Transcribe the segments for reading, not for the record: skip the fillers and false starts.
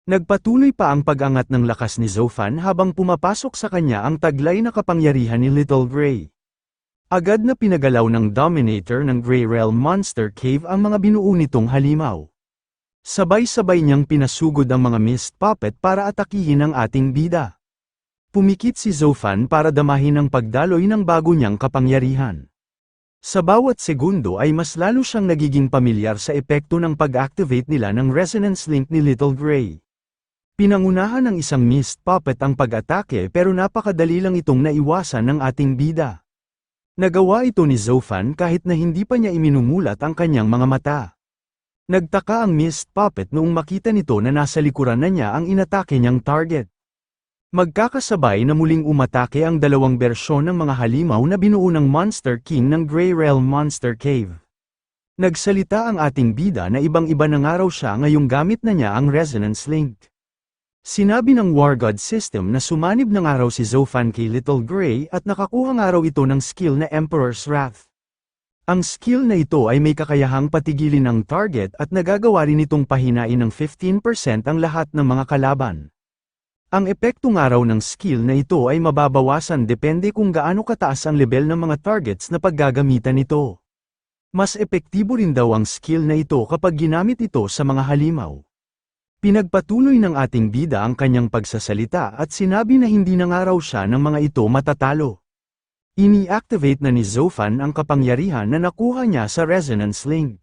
Nagpatuloy pa ang pag-angat ng lakas ni Zofan habang pumapasok sa kanya ang taglay na kapangyarihan ni Little Gray. Agad na pinagalaw ng Dominator ng Grey Realm Monster Cave ang mga binuo nitong halimaw. Sabay-sabay niyang pinasugod ang mga Mist Puppet para atakihin ang ating bida. Pumikit si Zofan para damahin ang pagdaloy ng bago niyang kapangyarihan. Sa bawat segundo ay mas lalo siyang nagiging pamilyar sa epekto ng pag-activate nila ng Resonance Link ni Little Gray. Pinangunahan ng isang Mist Puppet ang pag-atake pero napakadali lang itong naiwasan ng ating bida. Nagawa ito ni Zofan kahit na hindi pa niya iminumulat ang kanyang mga mata. Nagtaka ang Mist Puppet noong makita nito na nasa likuran na niya ang inatake niyang target. Magkakasabay na muling umatake ang dalawang bersyon ng mga halimaw na binuo ng Monster King ng Grey Realm Monster Cave. Nagsalita ang ating bida na ibang-iba na nga raw siya ngayong gamit na niya ang Resonance Link. Sinabi ng War God System na sumanib na nga raw si Zofan kay Little Gray at nakakuha nga raw ito ng skill na Emperor's Wrath. Ang skill na ito ay may kakayahang patigilin ang target at nagagawa rin itong pahinain ng 15% ang lahat ng mga kalaban. Ang epekto nga raw ng skill na ito ay mababawasan depende kung gaano kataas ang level ng mga targets na paggagamitan nito. Mas epektibo rin daw ang skill na ito kapag ginamit ito sa mga halimaw. Pinagpatuloy ng ating bida ang kanyang pagsasalita at sinabi na hindi na nga raw siya ng mga ito matatalo. Ini-activate na ni Zofan ang kapangyarihan na nakuha niya sa Resonance Link.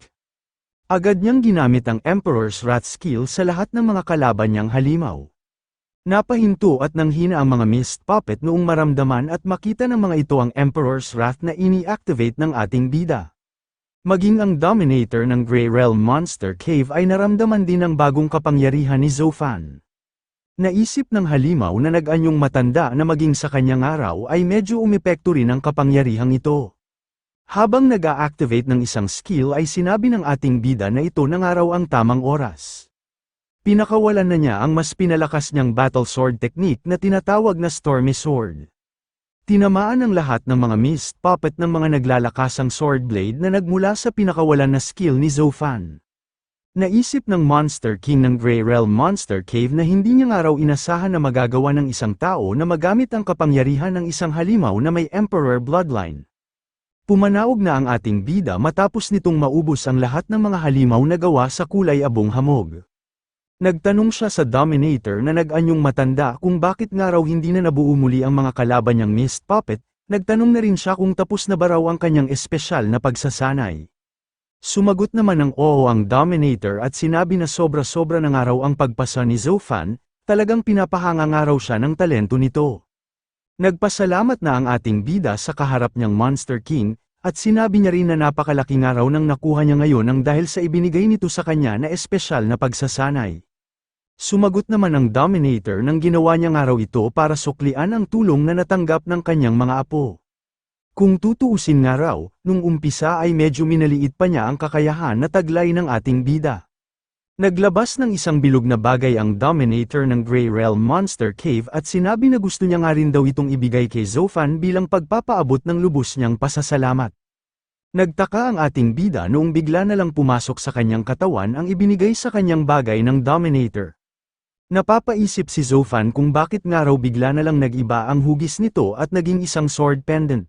Agad niyang ginamit ang Emperor's Wrath skill sa lahat ng mga kalaban niyang halimaw. Napahinto at nanghina ang mga Mist Puppet noong maramdaman at makita ng mga ito ang Emperor's Wrath na ini-activate ng ating bida. Maging ang Dominator ng Grey Realm Monster Cave ay naramdaman din ang bagong kapangyarihan ni Zofan. Naisip ng halimaw na nag-anyong matanda na maging sa kanyang araw ay medyo umepekto rin ang kapangyarihang ito. Habang nag-a-activate ng isang skill ay sinabi ng ating bida na ito na nga raw ang tamang oras. Pinakawalan na niya ang mas pinalakas niyang battle sword technique na tinatawag na Stormy Sword. Tinamaan ang lahat ng mga Mist Puppet ng mga naglalakasang sword blade na nagmula sa pinakawalan na skill ni Zofan. Naisip ng Monster King ng Grey Realm Monster Cave na hindi niya nga raw inasahan na magagawa ng isang tao na magamit ang kapangyarihan ng isang halimaw na may Emperor Bloodline. Pumanaog na ang ating bida matapos nitong maubos ang lahat ng mga halimaw na gawa sa kulay abong hamog. Nagtanong siya sa Dominator na nag-anyong matanda kung bakit nga raw hindi na nabuo muli ang mga kalaban niyang Mist Puppet, nagtanong na rin siya kung tapos na ba raw ang kanyang espesyal na pagsasanay. Sumagot naman ng oo ang Dominator at sinabi na sobra-sobra na nga raw ang pagpasa ni Zofan, talagang pinapahanga nga raw siya ng talento nito. Nagpasalamat na ang ating bida sa kaharap niyang Monster King, at sinabi niya rin na napakalaki nga raw nang nakuha niya ngayon ang dahil sa ibinigay nito sa kanya na espesyal na pagsasanay. Sumagot naman ang Dominator nang ginawa niya nga raw ito para suklian ang tulong na natanggap ng kanyang mga apo. Kung tutuusin nga raw, nung umpisa ay medyo minaliit pa niya ang kakayahan na taglay ng ating bida. Naglabas ng isang bilog na bagay ang Dominator ng Grey Realm Monster Cave at sinabi na gusto niya nga rin daw itong ibigay kay Zofan bilang pagpapaabot ng lubos niyang pasasalamat. Nagtaka ang ating bida noong bigla na lang pumasok sa kanyang katawan ang ibinigay sa kanyang bagay ng Dominator. Napapaisip si Zofan kung bakit nga raw bigla na lang nag-iba ang hugis nito at naging isang sword pendant.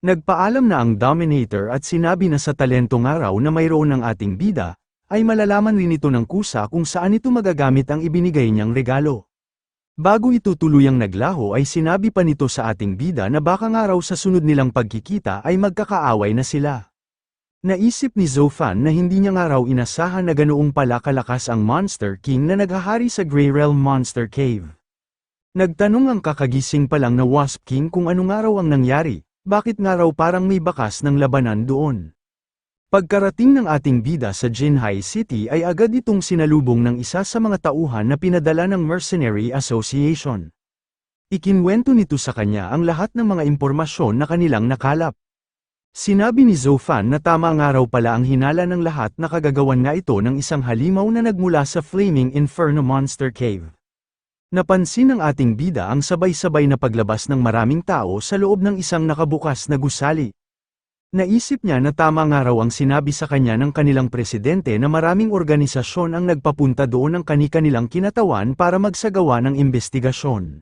Nagpaalam na ang Dominator at sinabi na sa talento nga raw na mayroon ng ating bida, ay malalaman rin ito ng kusa kung saan ito magagamit ang ibinigay niyang regalo. Bago ito tuluyang naglaho ay sinabi pa nito sa ating bida na baka nga raw sa sunod nilang pagkikita ay magkakaaway na sila. Naisip ni Zofan na hindi niya nga raw inasahan na ganoong pala kalakas ang Monster King na naghahari sa Grey Realm Monster Cave. Nagtanong ang kakagising pa lang na Wasp King kung ano nga raw ang nangyari, bakit nga raw parang may bakas ng labanan doon. Pagkarating ng ating bida sa Jinhai City ay agad itong sinalubong ng isa sa mga tauhan na pinadala ng Mercenary Association. Ikinwento nito sa kanya ang lahat ng mga impormasyon na kanilang nakalap. Sinabi ni Zofan na tama nga raw pala ang hinala ng lahat na kagagawan nga ito ng isang halimaw na nagmula sa Flaming Inferno Monster Cave. Napansin ng ating bida ang sabay-sabay na paglabas ng maraming tao sa loob ng isang nakabukas na gusali. Naisip niya na tama nga raw ang sinabi sa kanya ng kanilang presidente na maraming organisasyon ang nagpapunta doon ng kani-kanilang kinatawan para magsagawa ng investigasyon.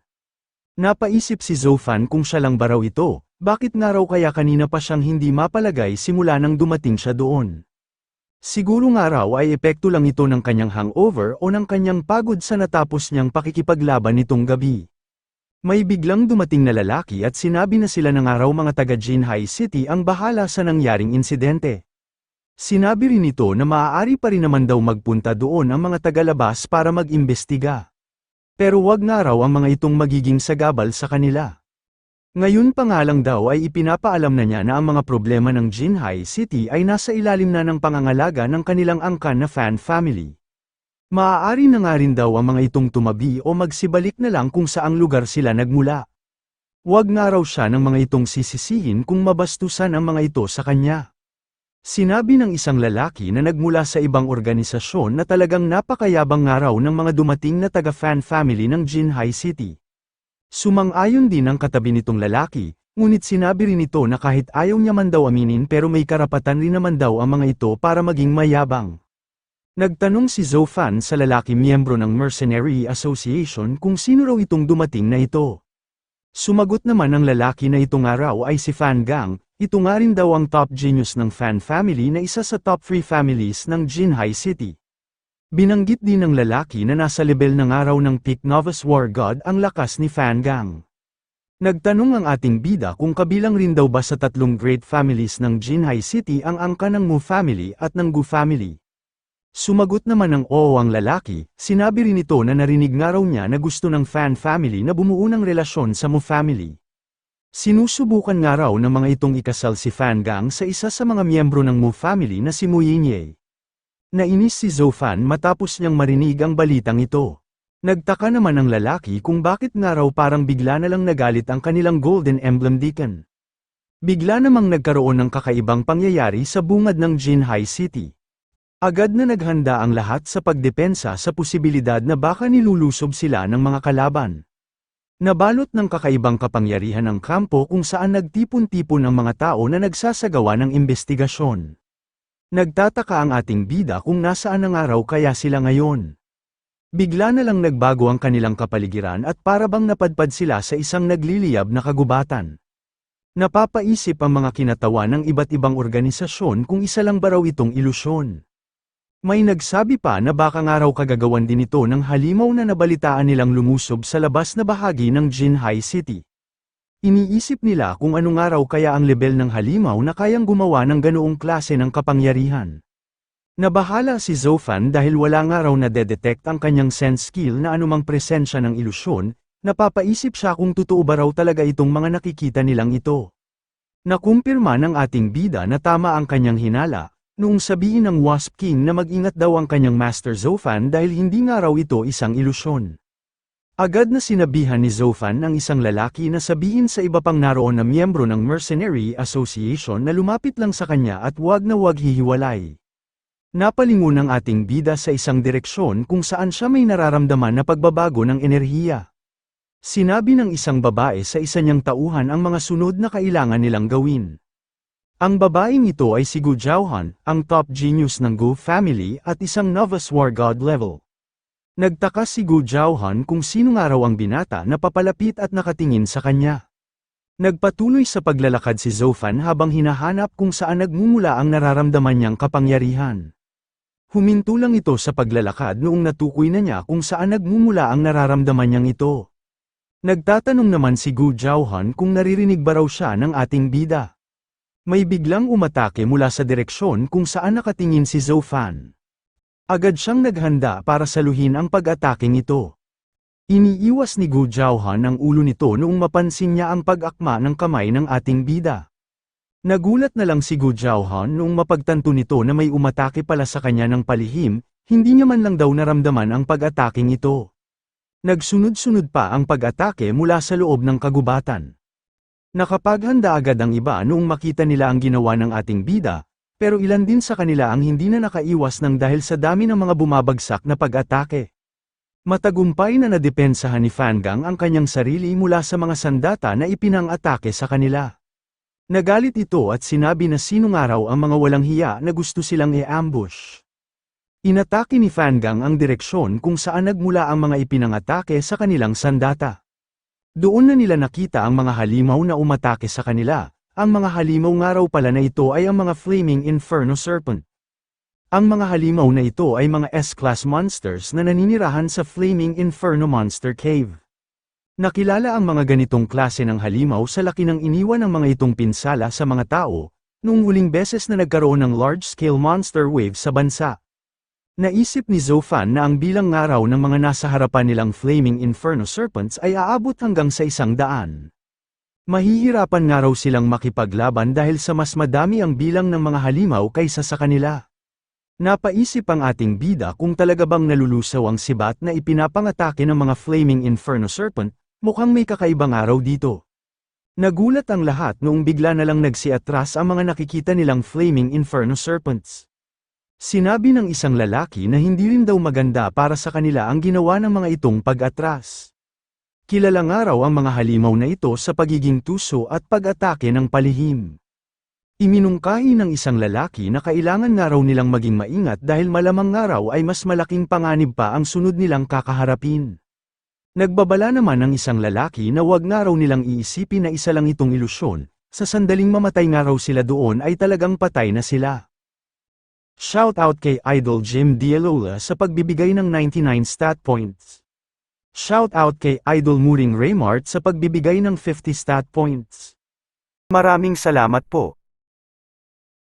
Napaisip si Zofan kung siya lang ba raw ito, bakit nga raw kaya kanina pa siyang hindi mapalagay simula nang dumating siya doon. Siguro nga raw ay epekto lang ito ng kanyang hangover o ng kanyang pagod sa natapos niyang pakikipaglaban nitong gabi. May biglang dumating na lalaki at sinabi na sila na nga raw mga taga Jinhai City ang bahala sa nangyaring insidente. Sinabi rin nito na maaari pa rin naman daw magpunta doon ang mga tagalabas para mag-imbestiga. Pero wag nga raw ang mga itong magiging sagabal sa kanila. Ngayon pa nga lang daw ay ipinapaalam na niya na ang mga problema ng Jinhai City ay nasa ilalim na ng pangangalaga ng kanilang angkan na fan family. Maaari na nga rin daw ang mga itong tumabi o magsibalik na lang kung saang lugar sila nagmula. Huwag nga raw siya ng mga itong sisisihin kung mabastusan ang mga ito sa kanya. Sinabi ng isang lalaki na nagmula sa ibang organisasyon na talagang napakayabang nga raw ng mga dumating na taga-fan family ng Jinhai City. Sumang-ayon din ang katabi nitong lalaki, ngunit sinabi rin ito na kahit ayaw niya man daw aminin pero may karapatan rin naman daw ang mga ito para maging mayabang. Nagtanong si Zofan sa lalaki miyembro ng Mercenary Association kung sino raw itong dumating na ito. Sumagot naman ang lalaki na ito nga raw ay si Fan Gang, ito nga rin daw ang top genius ng fan family na isa sa top 3 families ng Jinhai City. Binanggit din ng lalaki na nasa level na nga raw ng peak Novice War God ang lakas ni Fan Gang. Nagtanong ang ating bida kung kabilang rin daw ba sa tatlong great families ng Jinhai City ang angka ng Mu family at ng Gu family. Sumagot naman ng oo ang lalaki, sinabi rin ito na narinig nga raw niya na gusto ng fan family na bumuo ng relasyon sa Mu family. Sinusubukan nga raw ng mga itong ikasal si Fan Gang sa isa sa mga miyembro ng Mu family na si Mu Yinye. Nainis si Zofan matapos niyang marinig ang balitang ito. Nagtaka naman ang lalaki kung bakit nga raw parang bigla na lang nagalit ang kanilang Golden Emblem Deacon. Bigla namang nagkaroon ng kakaibang pangyayari sa bungad ng Jinhai City. Agad na naghanda ang lahat sa pagdepensa sa posibilidad na baka nilulusob sila ng mga kalaban. Nabalot ng kakaibang kapangyarihan ang kampo kung saan nagtipon-tipon ang mga tao na nagsasagawa ng investigasyon. Nagtataka ang ating bida kung nasaan ang araw kaya sila ngayon. Bigla na lang nagbago ang kanilang kapaligiran at parabang napadpad sila sa isang nagliliyab na kagubatan. Napapaisip ang mga kinatawa ng iba't ibang organisasyon kung isa lang ba raw itong ilusyon. May nagsabi pa na baka nga raw kagagawan din ito ng halimaw na nabalitaan nilang lumusob sa labas na bahagi ng Jinhai City. Iniisip nila kung ano nga raw kaya ang lebel ng halimaw na kayang gumawa ng ganoong klase ng kapangyarihan. Nabahala si Zofan dahil wala nga raw na-detect ang kanyang sense skill na anumang presensya ng ilusyon, napapaisip siya kung totoo ba raw talaga itong mga nakikita nilang ito. Nakumpirma ng ating bida na tama ang kanyang hinala, noong sabihin ng Wasp King na mag-ingat daw ang kanyang Master Zofan dahil hindi nga raw ito isang ilusyon. Agad na sinabihan ni Zofan ang isang lalaki na sabihin sa iba pang naroon na miyembro ng Mercenary Association na lumapit lang sa kanya at wag na wag hihiwalay. Napalingon ang ating bida sa isang direksyon kung saan siya may nararamdaman na pagbabago ng enerhiya. Sinabi ng isang babae sa isa niyang tauhan ang mga sunod na kailangan nilang gawin. Ang babaeng ito ay si Gu Zhaohan, ang top genius ng Gu family at isang Novice War God level. Nagtaka si Gu Zhaohan kung sino nga raw ang binata na papalapit at nakatingin sa kanya. Nagpatuloy sa paglalakad si Zofan habang hinahanap kung saan nagmumula ang nararamdaman niyang kapangyarihan. Huminto lang ito sa paglalakad noong natukoy na niya kung saan nagmumula ang nararamdaman niyang ito. Nagtatanong naman si Gu Zhaohan kung naririnig ba raw siya ng ating bida. May biglang umatake mula sa direksyon kung saan nakatingin si Zofan. Agad siyang naghanda para saluhin ang pag-ataking ito. Iniiwas ni Gu Zhaohan ang ulo nito noong mapansin niya ang pag-akma ng kamay ng ating bida. Nagulat na lang si Gu Zhaohan noong mapagtanto nito na may umatake pala sa kanya ng palihim, hindi niya man lang daw naramdaman ang pag-ataking ito. Nagsunod-sunod pa ang pag-atake mula sa loob ng kagubatan. Nakapaghanda agad ang iba noong makita nila ang ginawa ng ating bida, pero ilan din sa kanila ang hindi na nakaiwas ng dahil sa dami ng mga bumabagsak na pag-atake. Matagumpay na nadepensahan ni Fan Gang ang kanyang sarili mula sa mga sandata na ipinang-atake sa kanila. Nagalit ito at sinabi na sinong araw ang mga walang hiya na gusto silang i-ambush. Inatake ni Fangang ang direksyon kung saan nagmula ang mga ipinangatake sa kanilang sandata. Doon na nila nakita ang mga halimaw na umatake sa kanila. Ang mga halimaw nga raw pala na ito ay ang mga Flaming Inferno Serpent. Ang mga halimaw na ito ay mga S-class monsters na naninirahan sa Flaming Inferno Monster Cave. Nakilala ang mga ganitong klase ng halimaw sa laki ng iniwan ng mga itong pinsala sa mga tao, noong huling beses na nagkaroon ng large-scale monster wave sa bansa. Naisip ni Zofan na ang bilang nga raw ng mga nasa harapan nilang Flaming Inferno Serpents ay aabot hanggang sa 100. Mahihirapan nga raw silang makipaglaban dahil sa mas madami ang bilang ng mga halimaw kaysa sa kanila. Napaisip ang ating bida kung talaga bang nalulusaw ang sibat na ipinapangatake ng mga Flaming Inferno Serpent. Mukhang may kakaibang araw dito. Nagulat ang lahat noong bigla na lang nagsiatras ang mga nakikita nilang Flaming Inferno Serpents. Sinabi ng isang lalaki na hindi rin daw maganda para sa kanila ang ginawa ng mga itong pag-atras. Kilala nga raw ang mga halimaw na ito sa pagiging tuso at pag-atake ng palihim. Iminungkahi ng isang lalaki na kailangan nga raw nilang maging maingat dahil malamang nga raw ay mas malaking panganib pa ang sunod nilang kakaharapin. Nagbabala naman ng isang lalaki na wag nga raw nilang iisipin na isa lang itong ilusyon, sa sandaling mamatay nga raw sila doon ay talagang patay na sila. Shoutout kay Idol Jim Dialola sa pagbibigay ng 99 stat points. Shoutout kay Idol Muring Raymart sa pagbibigay ng 50 stat points. Maraming salamat po.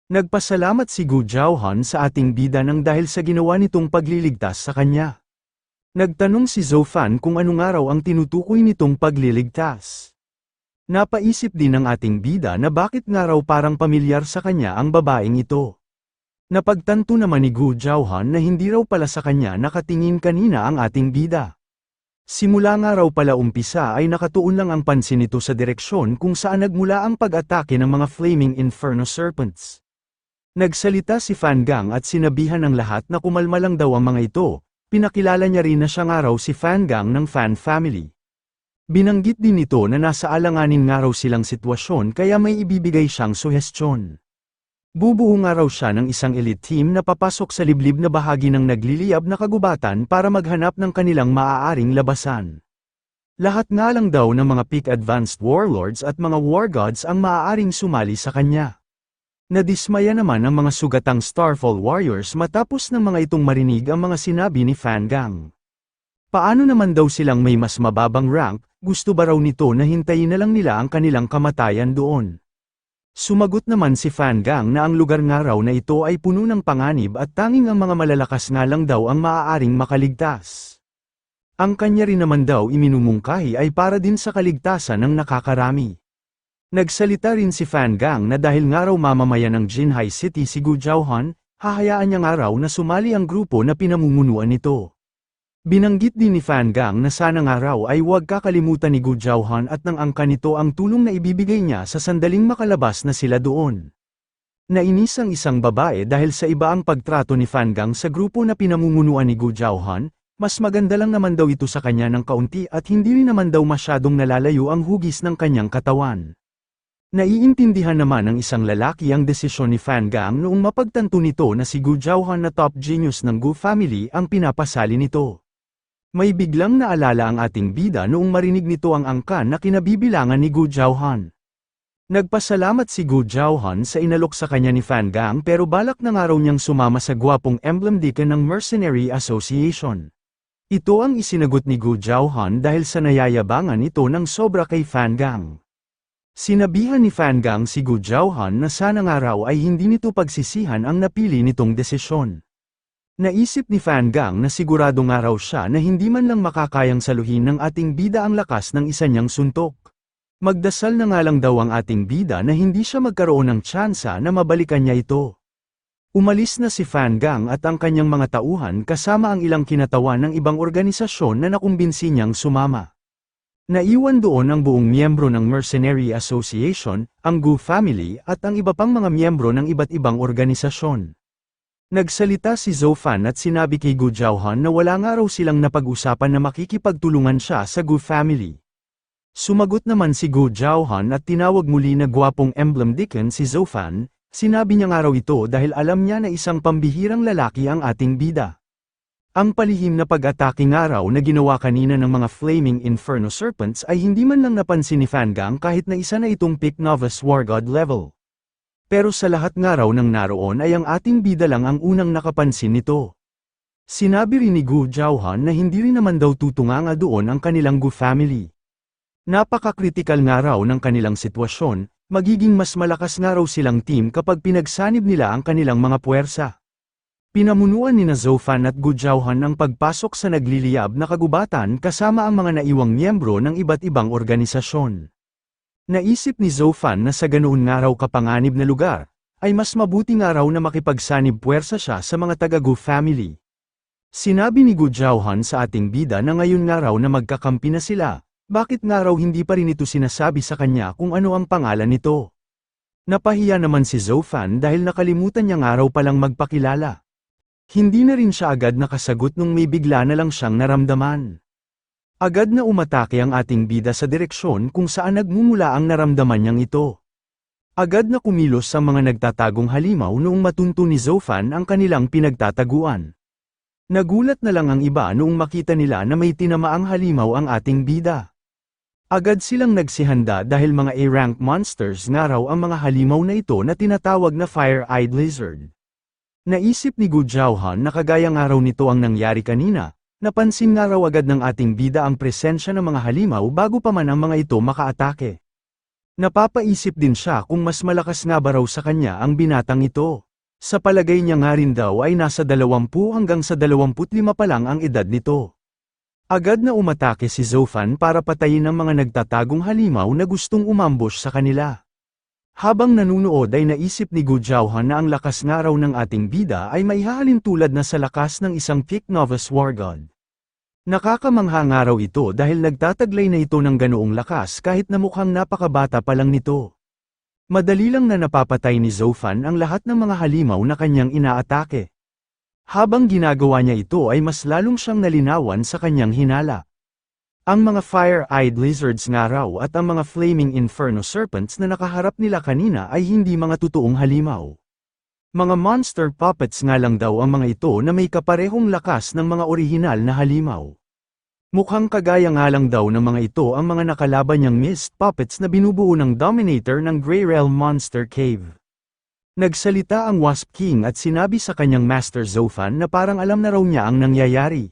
Nagpasalamat si Gu Jiaohan sa ating bida nang dahil sa ginawa nitong pagliligtas sa kanya. Nagtanong si Zofan kung ano nga raw ang tinutukoy nitong pagliligtas. Napaisip din ng ating bida na bakit nga raw parang pamilyar sa kanya ang babaeng ito. Napagtanto naman ni Gu Jiaohan na hindi raw pala sa kanya nakatingin kanina ang ating bida. Simula nga raw pala umpisa ay nakatuon lang ang pansin nito sa direksyon kung saan nagmula ang pag-atake ng mga Flaming Inferno Serpents. Nagsalita si Fangang at sinabihan ng lahat na kumalma lang daw ang mga ito. Pinakilala niya rin na siya nga raw si Fangang ng Fan Family. Binanggit din nito na nasa alanganin nga raw silang sitwasyon kaya may ibibigay siyang suhestyon. Bubuo nga raw siya ng isang elite team na papasok sa liblib na bahagi ng nagliliyab na kagubatan para maghanap ng kanilang maaaring labasan. Lahat nga lang daw ng mga peak advanced warlords at mga war gods ang maaaring sumali sa kanya. Nadismaya naman ang mga sugatang Starfall Warriors matapos ng mga itong marinig ang mga sinabi ni Fangang. Paano naman daw silang may mas mababang rank, gusto ba raw nito na hintayin na lang nila ang kanilang kamatayan doon? Sumagot naman si Fangang na ang lugar nga raw na ito ay puno ng panganib at tanging ang mga malalakas nga lang daw ang maaaring makaligtas. Ang kanya rin naman daw iminumungkahi ay para din sa kaligtasan ng nakakarami. Nagsalita rin si Fangang na dahil nga raw mamamayan ng Jinhai City si Gu Jiaohan, hahayaan niya nga raw na sumali ang grupo na pinamumunuan nito. Binanggit din ni Fangang na sana nga raw ay huwag kakalimutan ni Gu Jiaohan at ng angka nito ang tulong na ibibigay niya sa sandaling makalabas na sila doon. Nainis ang isang babae dahil sa iba ang pagtrato ni Fangang sa grupo na pinamumunuan ni Gu Jiaohan, mas maganda lang naman daw ito sa kanya ng kaunti at hindi rin naman daw masyadong nalalayo ang hugis ng kanyang katawan. Naiintindihan naman ng isang lalaki ang desisyon ni Fangang noong mapagtanto nito na si Gu Jiaohan na top genius ng Gu family ang pinapasali nito. May biglang naalala ang ating bida noong marinig nito ang angka na kinabibilangan ni Gu Jiaohan. Nagpasalamat si Gu Jiaohan sa inalok sa kanya ni Fangang pero balak na nga raw niyang sumama sa gwapong emblem deacon ng Mercenary Association. Ito ang isinagot ni Gu Jiaohan dahil sa nayayabangan ito ng sobra kay Fangang. Sinabihan ni Fangang si Gu Jiaohan na sana nga raw ay hindi nito pagsisihan ang napili nitong desisyon. Naisip ni Fangang na sigurado nga raw siya na hindi man lang makakayang saluhin ng ating bida ang lakas ng isa niyang suntok. Magdasal na nga lang daw ang ating bida na hindi siya magkaroon ng tsansa na mabalikan niya ito. Umalis na si Fangang at ang kanyang mga tauhan kasama ang ilang kinatawan ng ibang organisasyon na nakumbinsi niyang sumama. Naiwan doon ang buong miyembro ng Mercenary Association, ang Gu family at ang iba pang mga miyembro ng iba't ibang organisasyon. Nagsalita si Zofan at sinabi kay Gu Jiaohan na wala nga raw silang napag-usapan na makikipagtulungan siya sa Gu family. Sumagot naman si Go Jiaohan at tinawag muli na gwapong emblem deacon si Zofan. Sinabi niya nga raw ito dahil alam niya na isang pambihirang lalaki ang ating bida. Ang palihim na pag-atake nga raw na ginawa kanina ng mga Flaming Inferno Serpents ay hindi man lang napansin ni Fangang kahit na isa na itong Peak Novice War God level. Pero sa lahat nga raw ng naroon ay ang ating bida lang ang unang nakapansin nito. Sinabi rin ni Gu Jiaohan na hindi rin naman daw tutunganga doon ang kanilang Gu family. Napaka-critical nga raw ng kanilang sitwasyon, magiging mas malakas nga raw silang team kapag pinagsanib nila ang kanilang mga puwersa. Pinamunuan ni Zofan at Gu Jiaohan ang pagpasok sa nagliliyab na kagubatan kasama ang mga naiwang miyembro ng iba't ibang organisasyon. Naisip ni Zofan na sa ganoon nga raw kapanganib na lugar, ay mas mabuti nga raw na makipagsanib puwersa siya sa mga taga-Gu family. Sinabi ni Gu Jiaohan sa ating bida na ngayon nga raw na magkakampi na sila, bakit nga raw hindi pa rin ito sinasabi sa kanya kung ano ang pangalan nito? Napahiya naman si Zofan dahil nakalimutan niya nga raw palang magpakilala. Hindi na rin siya agad nakasagot nung may bigla na lang siyang naramdaman. Agad na umatake ang ating bida sa direksyon kung saan nagmumula ang naramdaman niyang ito. Agad na kumilos ang mga nagtatagong halimaw noong matunto ni Zofan ang kanilang pinagtataguan. Nagulat na lang ang iba noong makita nila na may tinamaang halimaw ang ating bida. Agad silang nagsihanda dahil mga A-rank monsters nga raw ang mga halimaw na ito na tinatawag na Fire-Eyed Lizard. Naisip ni Gu Jiaohan na kagaya nga raw nito ang nangyari kanina, napansin nga raw agad ng ating bida ang presensya ng mga halimaw bago pa man ang mga ito makaatake. Napapaisip din siya kung mas malakas nga ba raw sa kanya ang binatang ito. Sa palagay niya nga rin daw ay nasa 20 hanggang sa 25 pa lang ang edad nito. Agad na umatake si Zofan para patayin ang mga nagtatagong halimaw na gustong umambush sa kanila. Habang nanunood ay naisip ni Gu Jiaohan na ang lakas nga raw ng ating bida ay maihahalin tulad na sa lakas ng isang Peak Novice War God. Nakakamangha nga raw ito dahil nagtataglay na ito ng ganoong lakas kahit na mukhang napakabata pa lang nito. Madali lang na napapatay ni Zofan ang lahat ng mga halimaw na kanyang inaatake. Habang ginagawa niya ito ay mas lalong siyang nalinawan sa kanyang hinala. Ang mga Fire-Eyed Lizards nga raw at ang mga Flaming Inferno Serpents na nakaharap nila kanina ay hindi mga totoong halimaw. Mga monster puppets nga lang daw ang mga ito na may kaparehong lakas ng mga orihinal na halimaw. Mukhang kagaya nga lang daw ng mga ito ang mga nakalaban niyang mist puppets na binubuo ng Dominator ng Grey Realm Monster Cave. Nagsalita ang Wasp King at sinabi sa kanyang Master Zofan na parang alam na raw niya ang nangyayari.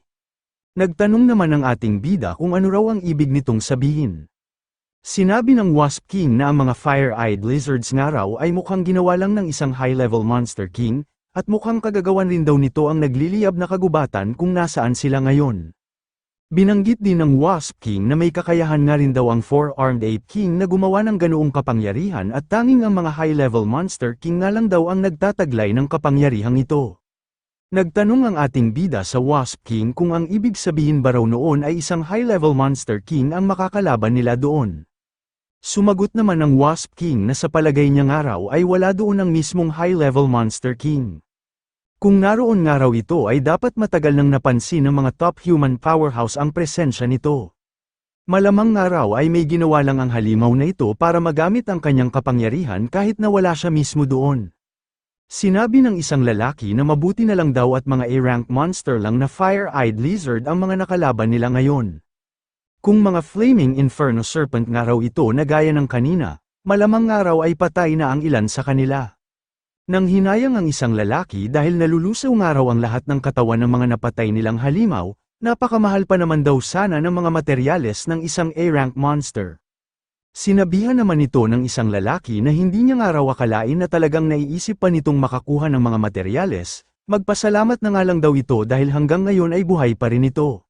Nagtanong naman ang ating bida kung ano raw ang ibig nitong sabihin. Sinabi ng Wasp King na ang mga Fire-Eyed Lizards nga raw ay mukhang ginawa lang ng isang high-level Monster King, at mukhang kagagawan rin daw nito ang nagliliyab na kagubatan kung nasaan sila ngayon. Binanggit din ng Wasp King na may kakayahan nga rin daw ang Four-Armed Ape King na gumawa ng ganoong kapangyarihan at tanging ang mga high-level Monster King nga lang daw ang nagtataglay ng kapangyarihang ito. Nagtanong ang ating bida sa Wasp King kung ang ibig sabihin ba raw noon ay isang high-level Monster King ang makakalaban nila doon. Sumagot naman ng Wasp King na sa palagay niya nga raw ay wala doon ang mismong high-level Monster King. Kung naroon nga raw ito ay dapat matagal nang napansin ng mga top human powerhouse ang presensya nito. Malamang nga raw ay may ginawa lang ang halimaw na ito para magamit ang kanyang kapangyarihan kahit na wala siya mismo doon. Sinabi ng isang lalaki na mabuti na lang daw at mga A-rank monster lang na Fire-Eyed Lizard ang mga nakalaban nila ngayon. Kung mga Flaming Inferno Serpent nga raw ito na gaya ng kanina, malamang nga raw ay patay na ang ilan sa kanila. Nang hinayang ang isang lalaki dahil nalulusaw nga raw ang lahat ng katawan ng mga napatay nilang halimaw, napakamahal pa naman daw sana ng mga materyales ng isang A-rank monster. Sinabihan naman ito ng isang lalaki na hindi niya nga raw akalain na talagang naiisip pa nitong makakuha ng mga materyales, magpasalamat na nga lang daw ito dahil hanggang ngayon ay buhay pa rin ito.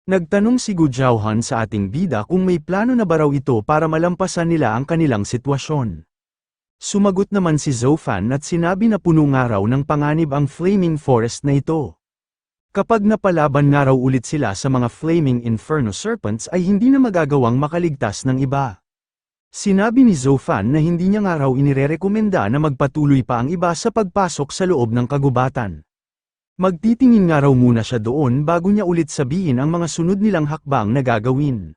Nagtanong si Gu Jiaohan sa ating bida kung may plano na ba raw ito para malampasan nila ang kanilang sitwasyon. Sumagot naman si Zofan at sinabi na puno nga raw ng panganib ang Flaming Forest na ito. Kapag napalaban nga raw ulit sila sa mga Flaming Inferno Serpents ay hindi na magagawang makaligtas ng iba. Sinabi ni Zofan na hindi niya nga raw inirerekomenda na magpatuloy pa ang iba sa pagpasok sa loob ng kagubatan. Magtitingin nga raw muna siya doon bago niya ulit sabihin ang mga sunod nilang hakbang na gagawin.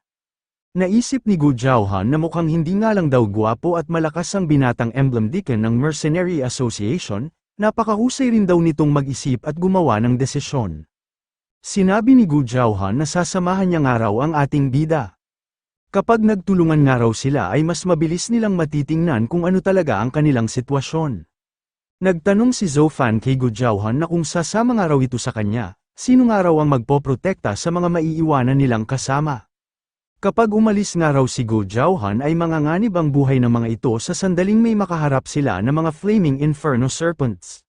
Naisip ni Gu Zhaohan na mukhang hindi nga lang daw gwapo at malakas ang binatang emblem deacon ng Mercenary Association, napakahusay rin daw nitong mag-isip at gumawa ng desisyon. Sinabi ni Gu Zhaohan na sasamahan niya nga raw ang ating bida. Kapag nagtulungan nga raw sila ay mas mabilis nilang matitingnan kung ano talaga ang kanilang sitwasyon. Nagtanong si Zhou Fan kay Gu Zhaohan na kung sasama nga raw ito sa kanya, sino nga raw ang magpoprotekta sa mga maiiwanan nilang kasama. Kapag umalis nga raw si Gu Zhaohan ay manganganib ang buhay ng mga ito sa sandaling may makaharap sila na mga Flaming Inferno Serpents.